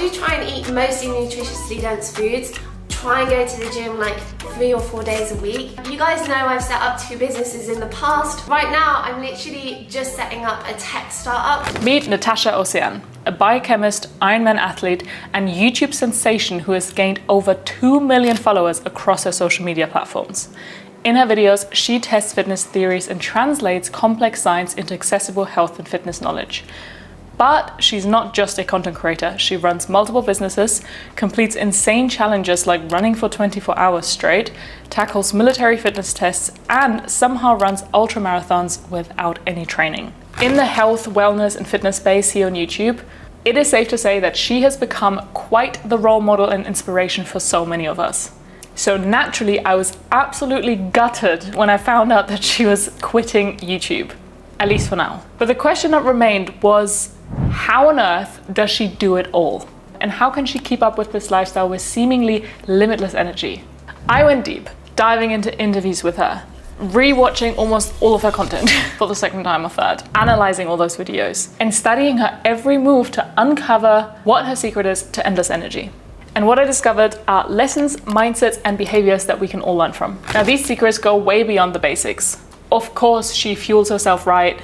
do try and eat mostly nutritiously dense foods. Try and go to the gym like 3 or 4 days a week. You guys know I've set up 2 businesses in the past. Right now, I'm literally just setting up a tech startup. Meet Natacha Oceane, a biochemist, Ironman athlete, and YouTube sensation who has gained over 2 million followers across her social media platforms. In her videos, she tests fitness theories and translates complex science into accessible health and fitness knowledge. But she's not just a content creator. She runs multiple businesses, completes insane challenges like running for 24 hours straight, tackles military fitness tests, and somehow runs ultramarathons without any training. In the health, wellness, and fitness space here on YouTube, it is safe to say that she has become quite the role model and inspiration for so many of us. So naturally, I was absolutely gutted when I found out that she was quitting YouTube, at least for now. But the question that remained was, how on earth does she do it all? And how can she keep up with this lifestyle with seemingly limitless energy? I went deep, diving into interviews with her, re-watching almost all of her content for the second time or third, analyzing all those videos, and studying her every move to uncover what her secret is to endless energy. And what I discovered are lessons, mindsets, and behaviors that we can all learn from. Now, these secrets go way beyond the basics. Of course, she fuels herself right,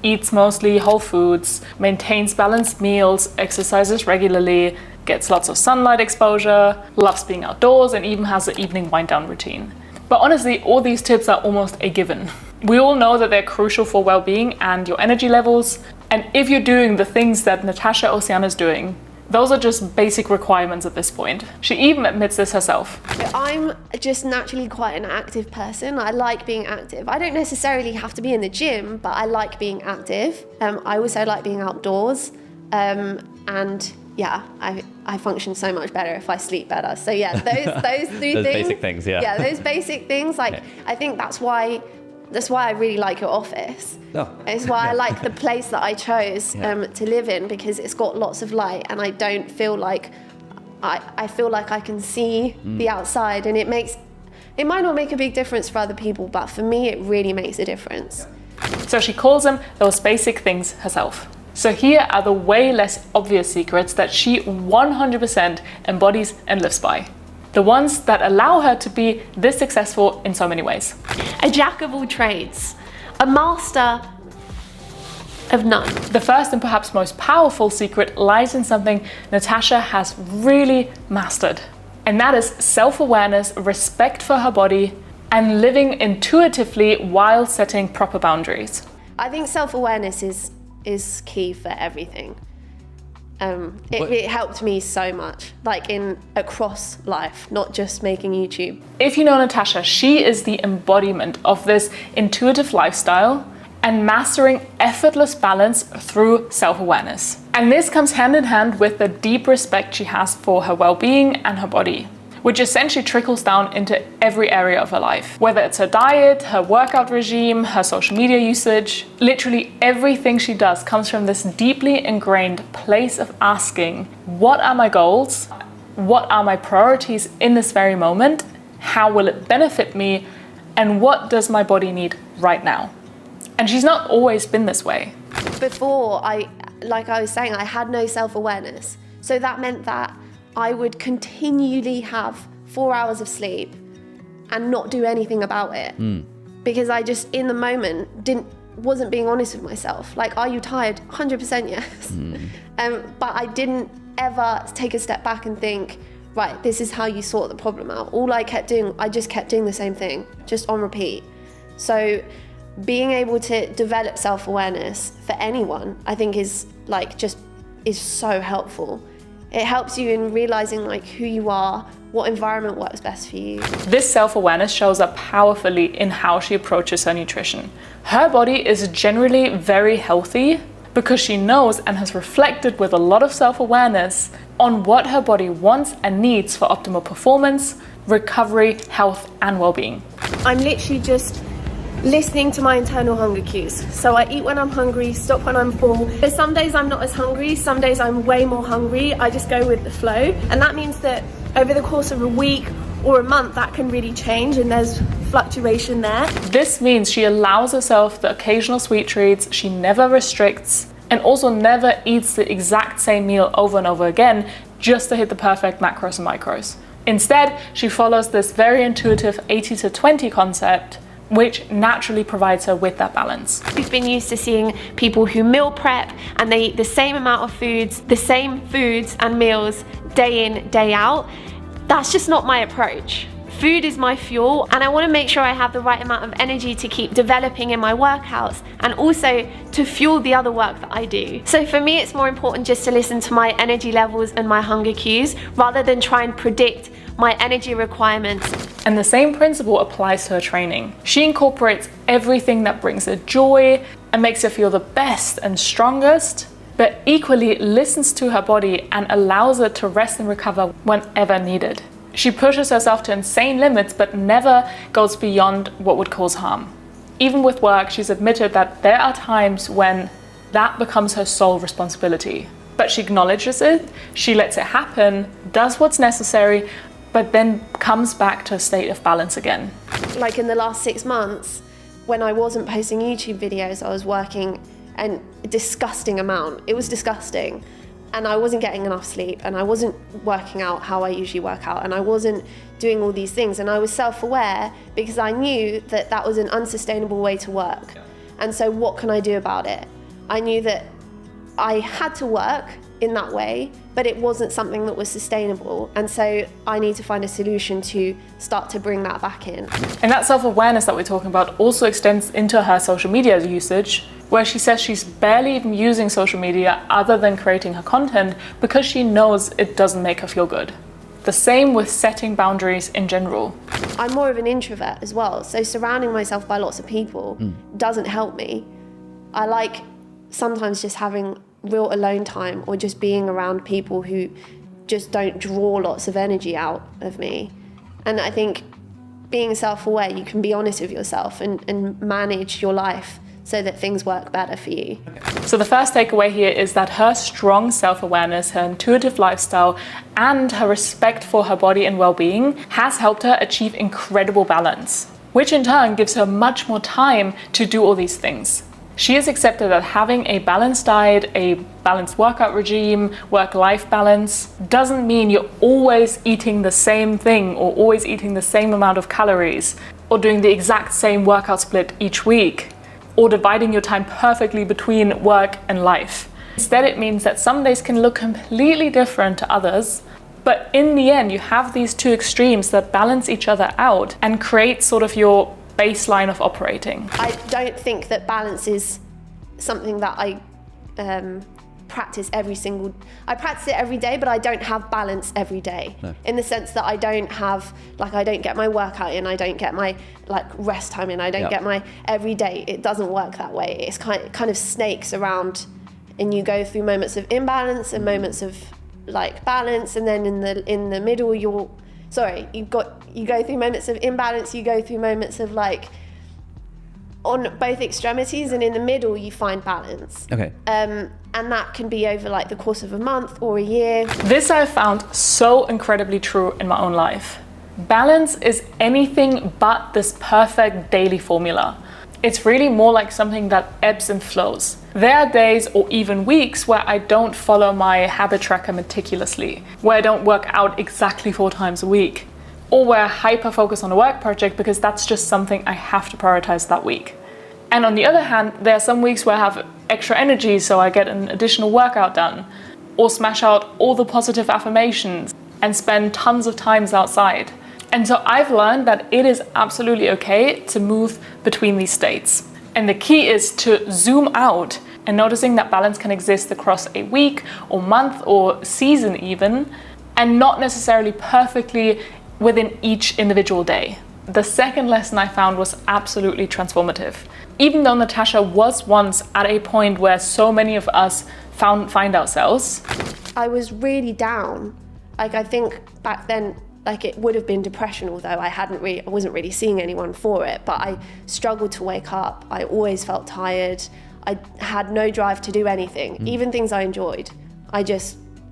eats mostly whole foods, maintains balanced meals, exercises regularly, gets lots of sunlight exposure, loves being outdoors, and even has an evening wind-down routine. But honestly, all these tips are almost a given. We all know that they're crucial for well-being and your energy levels. And if you're doing the things that Natacha Oceane is doing, those are just basic requirements at this point. She even admits this herself. I'm just naturally quite an active person. I like being active. I don't necessarily have to be in the gym, but I like being active. I also like being outdoors. And yeah, I function so much better if I sleep better. So yeah, those three those things. Basic things, yeah. Yeah, those basic things. Like, yeah. I think that's why I really like your office. Oh. It's why I like the place that I chose to live in, because it's got lots of light, and I don't feel like I feel like I can see the outside, and it might not make a big difference for other people, but for me it really makes a difference. So she calls them those basic things herself. So here are the way less obvious secrets that she 100% embodies and lives by. The ones that allow her to be this successful in so many ways. A jack of all trades, a master of none. The first and perhaps most powerful secret lies in something Natacha has really mastered. And that is self-awareness, respect for her body, and living intuitively while setting proper boundaries. I think self-awareness is key for everything. It helped me so much, like across life, not just making YouTube. If you know Natacha, she is the embodiment of this intuitive lifestyle and mastering effortless balance through self-awareness. And this comes hand in hand with the deep respect she has for her well-being and her body, which essentially trickles down into every area of her life. Whether it's her diet, her workout regime, her social media usage, literally everything she does comes from this deeply ingrained place of asking, what are my goals? What are my priorities in this very moment? How will it benefit me? And what does my body need right now? And she's not always been this way. Before, like I was saying, I had no self-awareness. So that meant that I would continually have 4 hours of sleep and not do anything about it. Because I just, in the moment, wasn't being honest with myself. Like, are you tired? 100% yes. But I didn't ever take a step back and think, right, this is how you sort the problem out. All I kept doing, I just kept doing the same thing, just on repeat. So being able to develop self-awareness for anyone, I think is so helpful. It helps you in realizing like who you are, what environment works best for you. This self-awareness shows up powerfully in how she approaches her nutrition. Her body is generally very healthy because she knows and has reflected with a lot of self-awareness on what her body wants and needs for optimal performance, recovery, health, and well-being. I'm literally just listening to my internal hunger cues. So I eat when I'm hungry, stop when I'm full. But some days I'm not as hungry, some days I'm way more hungry. I just go with the flow. And that means that over the course of a week or a month, that can really change, and there's fluctuation there. This means she allows herself the occasional sweet treats, she never restricts, and also never eats the exact same meal over and over again, just to hit the perfect macros and micros. Instead, she follows this very intuitive 80-20 concept, which naturally provides her with that balance. We've been used to seeing people who meal prep and they eat the same amount of foods, the same foods and meals day in, day out. That's just not my approach. Food is my fuel, and I want to make sure I have the right amount of energy to keep developing in my workouts and also to fuel the other work that I do. So for me, it's more important just to listen to my energy levels and my hunger cues rather than try and predict my energy requirements. And the same principle applies to her training. She incorporates everything that brings her joy and makes her feel the best and strongest, but equally listens to her body and allows her to rest and recover whenever needed. She pushes herself to insane limits, but never goes beyond what would cause harm. Even with work, she's admitted that there are times when that becomes her sole responsibility. But she acknowledges it, she lets it happen, does what's necessary, but then comes back to a state of balance again. Like in the last 6 months, when I wasn't posting YouTube videos, I was working a disgusting amount. It was disgusting. And I wasn't getting enough sleep, and I wasn't working out how I usually work out, and I wasn't doing all these things. And I was self-aware because I knew that that was an unsustainable way to work. And so what can I do about it? I knew that I had to work in that way, but it wasn't something that was sustainable. And so I need to find a solution to start to bring that back in. And that self-awareness that we're talking about also extends into her social media usage, where she says she's barely even using social media other than creating her content because she knows it doesn't make her feel good. The same with setting boundaries in general. I'm more of an introvert as well, so surrounding myself by lots of people doesn't help me. I like sometimes just having real alone time or just being around people who just don't draw lots of energy out of me. And I think being self-aware, you can be honest with yourself and manage your life so that things work better for you. So the first takeaway here is that her strong self-awareness, her intuitive lifestyle, and her respect for her body and well-being has helped her achieve incredible balance, which in turn gives her much more time to do all these things. She has accepted that having a balanced diet, a balanced workout regime, work-life balance doesn't mean you're always eating the same thing or always eating the same amount of calories or doing the exact same workout split each week, or dividing your time perfectly between work and life. Instead, it means that some days can look completely different to others, but in the end, you have these two extremes that balance each other out and create sort of your baseline of operating. I don't think that balance is something that I practice I practice it every day, but I don't have balance every day. No. In the sense that I don't get my workout in, I don't get my rest time in, I don't get my every day. It doesn't work that way. It's kind of snakes around, and you go through moments of imbalance and moments of balance, and then in the middle you go through moments of imbalance, you go through moments of on both extremities, and in the middle you find balance. Okay. And that can be over the course of a month or a year. This I have found so incredibly true in my own life. Balance is anything but this perfect daily formula. It's really more like something that ebbs and flows. There are days or even weeks where I don't follow my habit tracker meticulously, where I don't work out exactly 4 times a week, or where I hyper focus on a work project because that's just something I have to prioritize that week. And on the other hand, there are some weeks where I have extra energy, so I get an additional workout done, or smash out all the positive affirmations and spend tons of times outside. And so I've learned that it is absolutely okay to move between these states. And the key is to zoom out and noticing that balance can exist across a week or month or season even, and not necessarily perfectly within each individual day. The second lesson I found was absolutely transformative. Even though Natacha was once at a point where so many of us find ourselves, I was really down. I think back then, it would have been depression, although I wasn't really seeing anyone for it, but I struggled to wake up. I always felt tired. I had no drive to do anything, even things I enjoyed.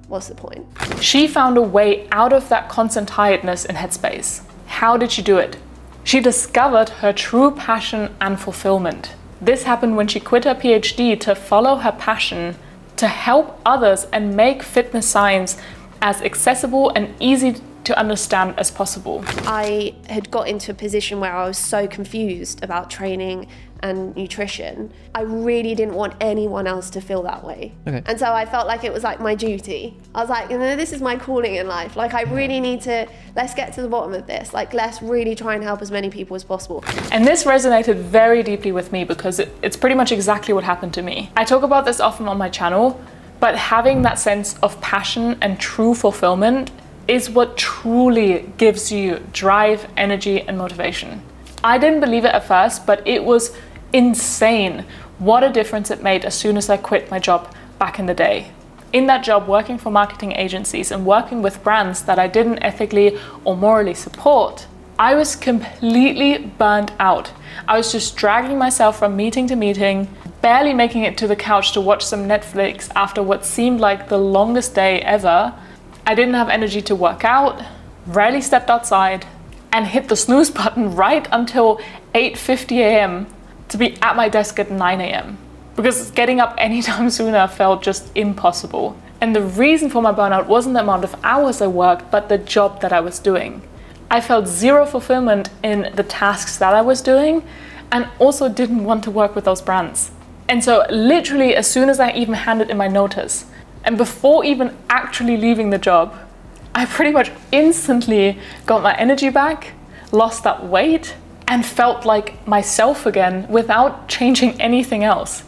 What's the point? She found a way out of that constant tiredness and headspace. How did she do it? She discovered her true passion and fulfillment. This happened when she quit her PhD to follow her passion, to help others and make fitness science as accessible and easy to understand as possible. I had got into a position where I was so confused about training and nutrition. I really didn't want anyone else to feel that way. Okay. And so I felt like it was like my duty. I was like, this is my calling in life. Like, I really need to, let's get to the bottom of this. Like, let's really try and help as many people as possible. And this resonated very deeply with me because it's pretty much exactly what happened to me. I talk about this often on my channel, but having that sense of passion and true fulfillment is what truly gives you drive, energy, and motivation. I didn't believe it at first, but it was insane what a difference it made as soon as I quit my job back in the day. In that job, working for marketing agencies and working with brands that I didn't ethically or morally support, I was completely burnt out. I was just dragging myself from meeting to meeting, barely making it to the couch to watch some Netflix after what seemed like the longest day ever. I didn't have energy to work out, rarely stepped outside, and hit the snooze button right until 8:50 a.m. to be at my desk at 9 a.m. because getting up anytime sooner felt just impossible. And the reason for my burnout wasn't the amount of hours I worked, but the job that I was doing. I felt zero fulfillment in the tasks that I was doing, and also didn't want to work with those brands. And so literally as soon as I even handed in my notice, and before even actually leaving the job, I pretty much instantly got my energy back, lost that weight, and felt like myself again without changing anything else.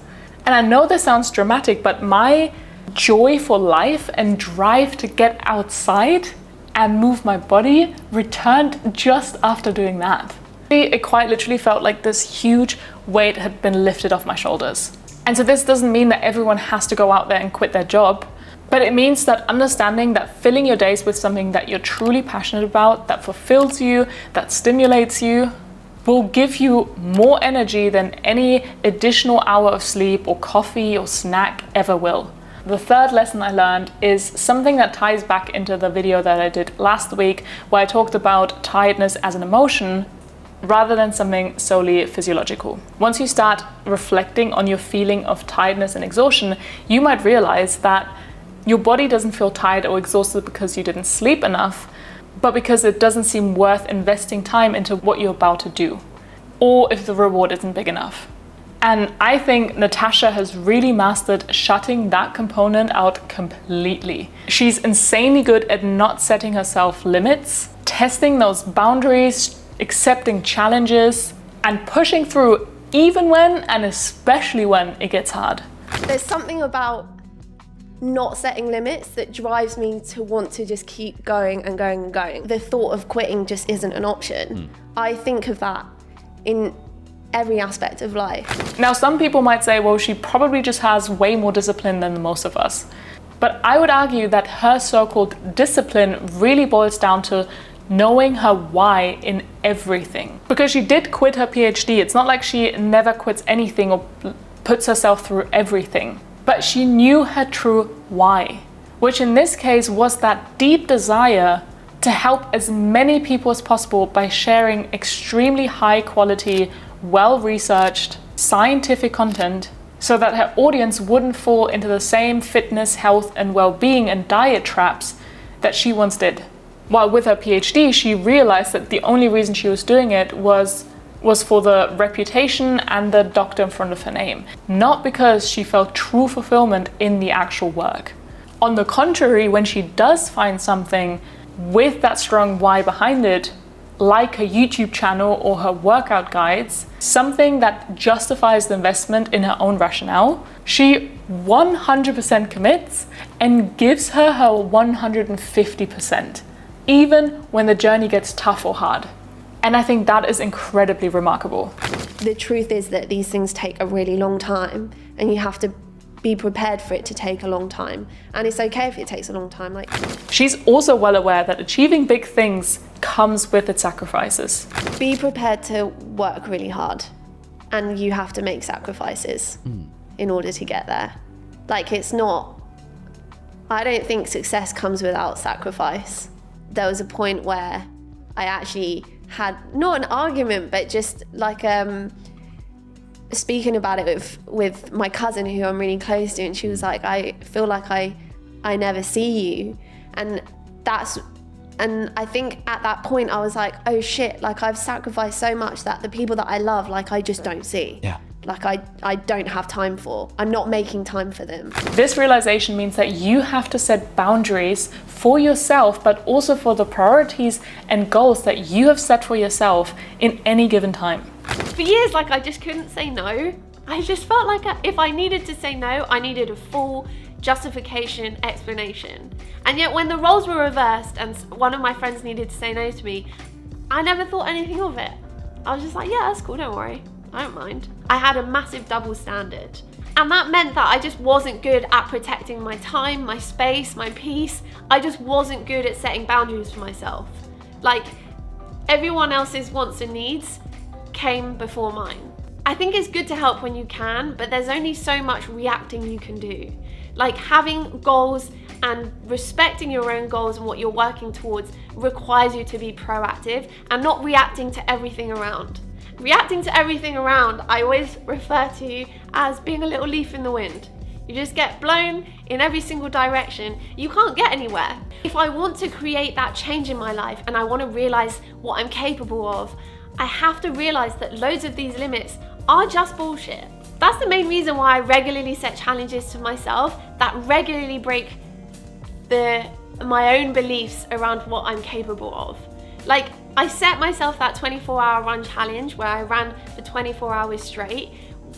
And I know this sounds dramatic, but my joy for life and drive to get outside and move my body returned just after doing that. It quite literally felt like this huge weight had been lifted off my shoulders. And so this doesn't mean that everyone has to go out there and quit their job, but it means that understanding that filling your days with something that you're truly passionate about, that fulfills you, that stimulates you, will give you more energy than any additional hour of sleep or coffee or snack ever will. The third lesson I learned is something that ties back into the video that I did last week, where I talked about tiredness as an emotion rather than something solely physiological. Once you start reflecting on your feeling of tiredness and exhaustion, you might realize that your body doesn't feel tired or exhausted because you didn't sleep enough, but because it doesn't seem worth investing time into what you're about to do, or if the reward isn't big enough. And I think Natacha has really mastered shutting that component out completely. She's insanely good at not setting herself limits, testing those boundaries, accepting challenges, and pushing through even when and especially when it gets hard. There's something about not setting limits that drives me to want to just keep going and going and going. The thought of quitting just isn't an option. I think of that in every aspect of life. Now, some people might say, well, she probably just has way more discipline than most of us. But I would argue that her so-called discipline really boils down to knowing her why in everything. Because she did quit her PhD. It's not like she never quits anything or puts herself through everything. But she knew her true why, which in this case was that deep desire to help as many people as possible by sharing extremely high quality, well-researched, scientific content so that her audience wouldn't fall into the same fitness, health, and well-being and diet traps that she once did. While with her PhD, she realized that the only reason she was doing it was for the reputation and the doctor in front of her name, not because she felt true fulfillment in the actual work. On the contrary, when she does find something with that strong why behind it, like her YouTube channel or her workout guides, something that justifies the investment in her own rationale, she 100% commits and gives her 150%, even when the journey gets tough or hard. And I think that is incredibly remarkable. The truth is that these things take a really long time, and you have to be prepared for it to take a long time. And it's okay if it takes a long time. She's also well aware that achieving big things comes with its sacrifices. Be prepared to work really hard, and you have to make sacrifices in order to get there. It's not, I don't think success comes without sacrifice. There was a point where I actually had not an argument, but just speaking about it with my cousin, who I'm really close to, and she was like, I feel like I never see you. And I think at that point I was like, oh shit, like I've sacrificed so much that the people that I love, like I just don't see. Yeah. Like I don't have time for. I'm not making time for them. This realization means that you have to set boundaries for yourself, but also for the priorities and goals that you have set for yourself in any given time. For years, like I just couldn't say no. I just felt like if I needed to say no, I needed a full justification, explanation. And yet when the roles were reversed and one of my friends needed to say no to me, I never thought anything of it. I was just like, yeah, that's cool, don't worry. I don't mind. I had a massive double standard. And that meant that I just wasn't good at protecting my time, my space, my peace. I just wasn't good at setting boundaries for myself. Like, everyone else's wants and needs came before mine. I think it's good to help when you can, but there's only so much reacting you can do. Like, having goals and respecting your own goals and what you're working towards requires you to be proactive and not reacting to everything around. Reacting to everything around, I always refer to as being a little leaf in the wind. You just get blown in every single direction. You can't get anywhere. If I want to create that change in my life and I want to realize what I'm capable of, I have to realize that loads of these limits are just bullshit. That's the main reason why I regularly set challenges to myself that regularly break my own beliefs around what I'm capable of. Like, I set myself that 24-hour run challenge where I ran for 24 hours straight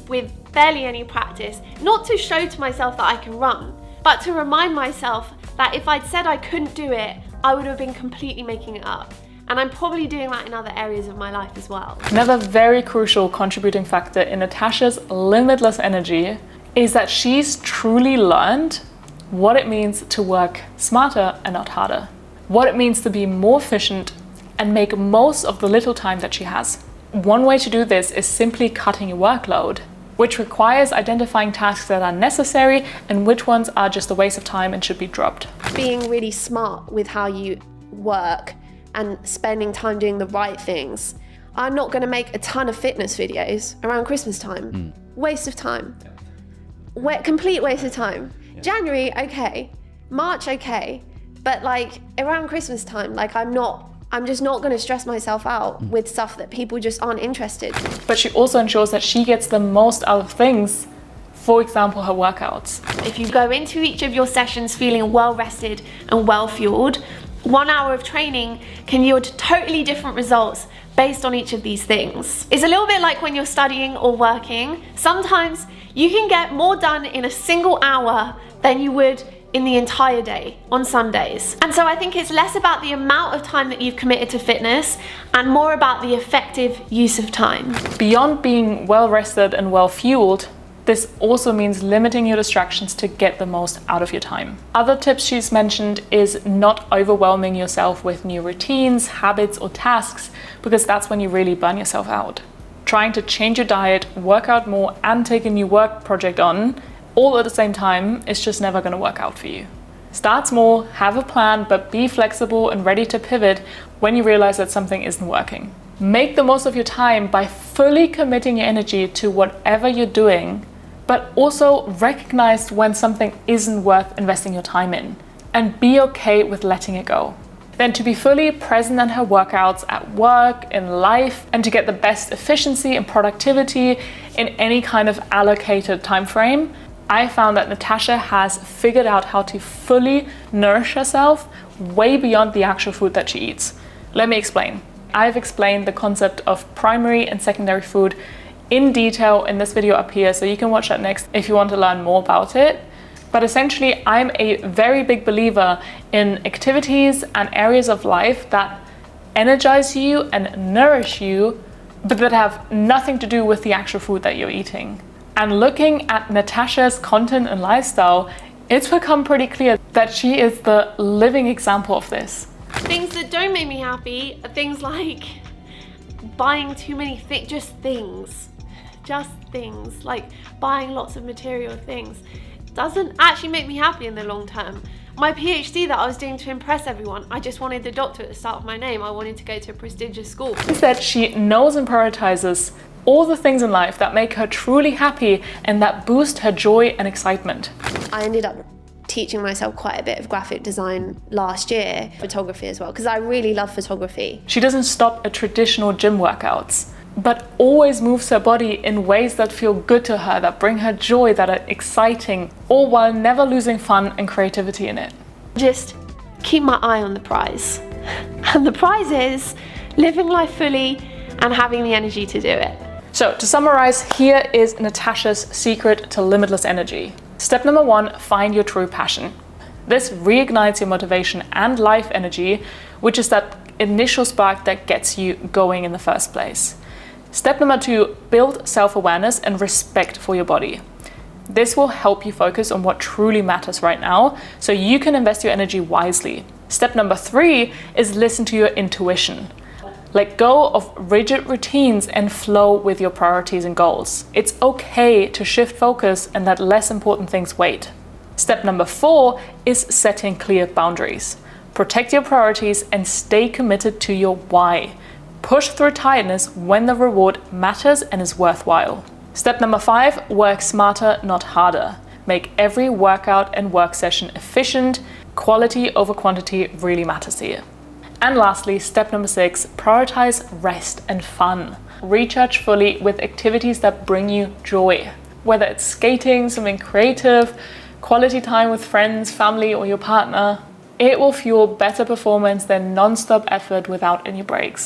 with barely any practice, not to show to myself that I can run, but to remind myself that if I'd said I couldn't do it, I would have been completely making it up. And I'm probably doing that in other areas of my life as well. Another very crucial contributing factor in Natacha's limitless energy is that she's truly learned what it means to work smarter and not harder. What it means to be more efficient and make most of the little time that she has. One way to do this is simply cutting your workload, which requires identifying tasks that are necessary and which ones are just a waste of time and should be dropped. Being really smart with how you work and spending time doing the right things. I'm not gonna make a ton of fitness videos around Christmas time. Waste of time. Complete waste of time. Yeah. January, okay. March, okay. But like around Christmas time, like I'm just not gonna stress myself out with stuff that people just aren't interested. But she also ensures that she gets the most out of things, for example, her workouts. If you go into each of your sessions feeling well rested and well fueled, 1 hour of training can yield totally different results based on each of these things. It's a little bit like when you're studying or working. Sometimes you can get more done in a single hour than you would in the entire day on some days. And so I think it's less about the amount of time that you've committed to fitness and more about the effective use of time. Beyond being well rested and well fueled, this also means limiting your distractions to get the most out of your time. Other tips she's mentioned is not overwhelming yourself with new routines, habits, or tasks, because that's when you really burn yourself out. Trying to change your diet, work out more, and take a new work project on, all at the same time, is just never gonna work out for you. Start small, have a plan, but be flexible and ready to pivot when you realize that something isn't working. Make the most of your time by fully committing your energy to whatever you're doing, but also recognize when something isn't worth investing your time in, and be okay with letting it go. Then to be fully present in her workouts at work, in life, and to get the best efficiency and productivity in any kind of allocated time frame, I found that Natacha has figured out how to fully nourish herself way beyond the actual food that she eats. Let me explain. I've explained the concept of primary and secondary food in detail in this video up here, so you can watch that next if you want to learn more about it. But essentially, I'm a very big believer in activities and areas of life that energize you and nourish you, but that have nothing to do with the actual food that you're eating. And looking at Natacha's content and lifestyle, it's become pretty clear that she is the living example of this. Things that don't make me happy are things like buying too many things, like buying lots of material things. Doesn't actually make me happy in the long term. My PhD that I was doing to impress everyone, I just wanted the doctor at the start of my name. I wanted to go to a prestigious school. Instead, she knows and prioritizes all the things in life that make her truly happy and that boost her joy and excitement. I ended up teaching myself quite a bit of graphic design last year, photography as well, because I really love photography. She doesn't stop at traditional gym workouts, but always moves her body in ways that feel good to her, that bring her joy, that are exciting, all while never losing fun and creativity in it. Just keep my eye on the prize. And the prize is living life fully and having the energy to do it. So to summarize, here is Natacha's secret to limitless energy. Step number 1, find your true passion. This reignites your motivation and life energy, which is that initial spark that gets you going in the first place. Step number 2, build self-awareness and respect for your body. This will help you focus on what truly matters right now, so you can invest your energy wisely. Step number 3 is listen to your intuition. Let go of rigid routines and flow with your priorities and goals. It's okay to shift focus and let less important things wait. Step number 4 is setting clear boundaries. Protect your priorities and stay committed to your why. Push through tiredness when the reward matters and is worthwhile. Step number 5, work smarter, not harder. Make every workout and work session efficient. Quality over quantity really matters here. And lastly, step number 6, prioritize rest and fun. Recharge fully with activities that bring you joy. Whether it's skating, something creative, quality time with friends, family, or your partner, it will fuel better performance than non-stop effort without any breaks.